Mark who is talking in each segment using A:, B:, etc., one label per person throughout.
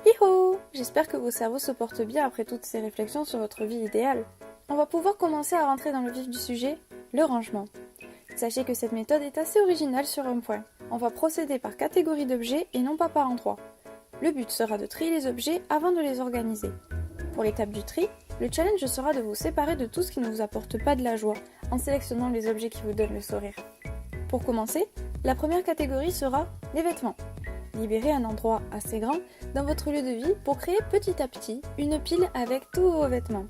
A: Hiho! J'espère que vos cerveaux se portent bien après toutes ces réflexions sur votre vie idéale. On va pouvoir commencer à rentrer dans le vif du sujet, le rangement. Sachez que cette méthode est assez originale sur un point. On va procéder par catégorie d'objets et non pas par endroit. Le but sera de trier les objets avant de les organiser. Pour l'étape du tri, le challenge sera de vous séparer de tout ce qui ne vous apporte pas de la joie, en sélectionnant les objets qui vous donnent le sourire. Pour commencer, la première catégorie sera les vêtements. Libérez un endroit assez grand dans votre lieu de vie pour créer petit à petit une pile avec tous vos vêtements.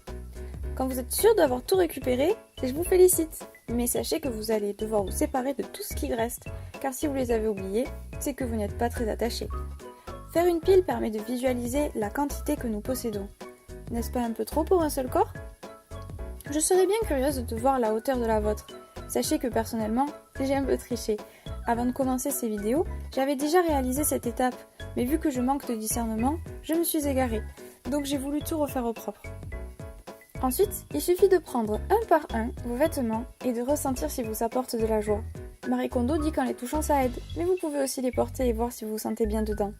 A: Quand vous êtes sûr d'avoir tout récupéré, je vous félicite, mais sachez que vous allez devoir vous séparer de tout ce qui reste, car si vous les avez oubliés, c'est que vous n'êtes pas très attaché. Faire une pile permet de visualiser la quantité que nous possédons. N'est-ce pas un peu trop pour un seul corps ? Je serais bien curieuse de voir la hauteur de la vôtre. Sachez que personnellement, j'ai un peu triché. Avant de commencer ces vidéos, j'avais déjà réalisé cette étape, mais vu que je manque de discernement, je me suis égarée. Donc j'ai voulu tout refaire au propre. Ensuite, il suffit de prendre un par un vos vêtements et de ressentir si vous apportent de la joie. Marie Kondo dit qu'en les touchant ça aide, mais vous pouvez aussi les porter et voir si vous vous sentez bien dedans.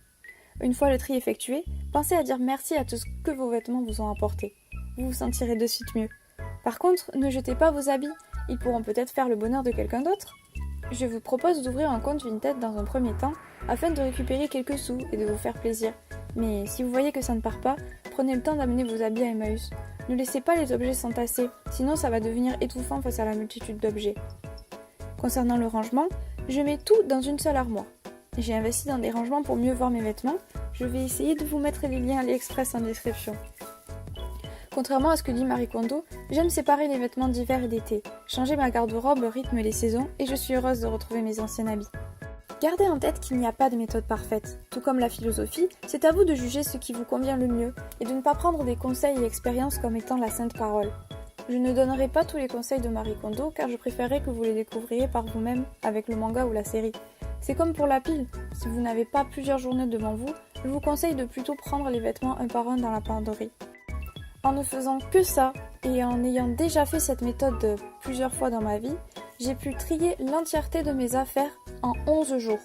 A: Une fois le tri effectué, pensez à dire merci à tout ce que vos vêtements vous ont apporté. Vous vous sentirez de suite mieux. Par contre, ne jetez pas vos habits, ils pourront peut-être faire le bonheur de quelqu'un d'autre. Je vous propose d'ouvrir un compte Vinted dans un premier temps afin de récupérer quelques sous et de vous faire plaisir. Mais si vous voyez que ça ne part pas, prenez le temps d'amener vos habits à Emmaüs. Ne laissez pas les objets s'entasser, sinon ça va devenir étouffant face à la multitude d'objets. Concernant le rangement, je mets tout dans une seule armoire. J'ai investi dans des rangements pour mieux voir mes vêtements. Je vais essayer de vous mettre les liens AliExpress en description. Contrairement à ce que dit Marie Kondo, j'aime séparer les vêtements d'hiver et d'été. Changer ma garde-robe rythme les saisons et je suis heureuse de retrouver mes anciens habits. Gardez en tête qu'il n'y a pas de méthode parfaite. Tout comme la philosophie, c'est à vous de juger ce qui vous convient le mieux et de ne pas prendre des conseils et expériences comme étant la sainte parole. Je ne donnerai pas tous les conseils de Marie Kondo car je préférerais que vous les découvriez par vous-même avec le manga ou la série. C'est comme pour la pile, si vous n'avez pas plusieurs journées devant vous, je vous conseille de plutôt prendre les vêtements un par un dans la penderie. En ne faisant que ça, et en ayant déjà fait cette méthode plusieurs fois dans ma vie, j'ai pu trier l'entièreté de mes affaires en 11 jours.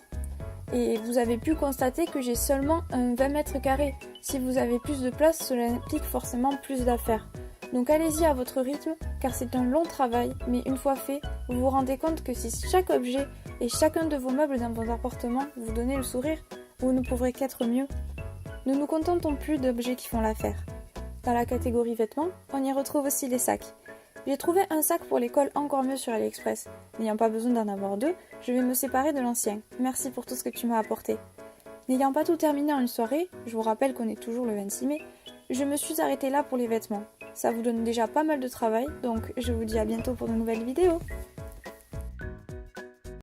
A: Et vous avez pu constater que j'ai seulement un 20 mètres carrés. Si vous avez plus de place, cela implique forcément plus d'affaires. Donc allez-y à votre rythme, car c'est un long travail, mais une fois fait, vous vous rendez compte que si chaque objet et chacun de vos meubles dans vos appartements vous donnez le sourire, vous ne pourrez qu'être mieux. Ne nous contentons plus d'objets qui font l'affaire. Dans la catégorie vêtements, on y retrouve aussi les sacs. J'ai trouvé un sac pour l'école encore mieux sur AliExpress. N'ayant pas besoin d'en avoir deux, je vais me séparer de l'ancien. Merci pour tout ce que tu m'as apporté. N'ayant pas tout terminé en une soirée, je vous rappelle qu'on est toujours le 26 mai, je me suis arrêtée là pour les vêtements. Ça vous donne déjà pas mal de travail, donc je vous dis à bientôt pour de nouvelles vidéos.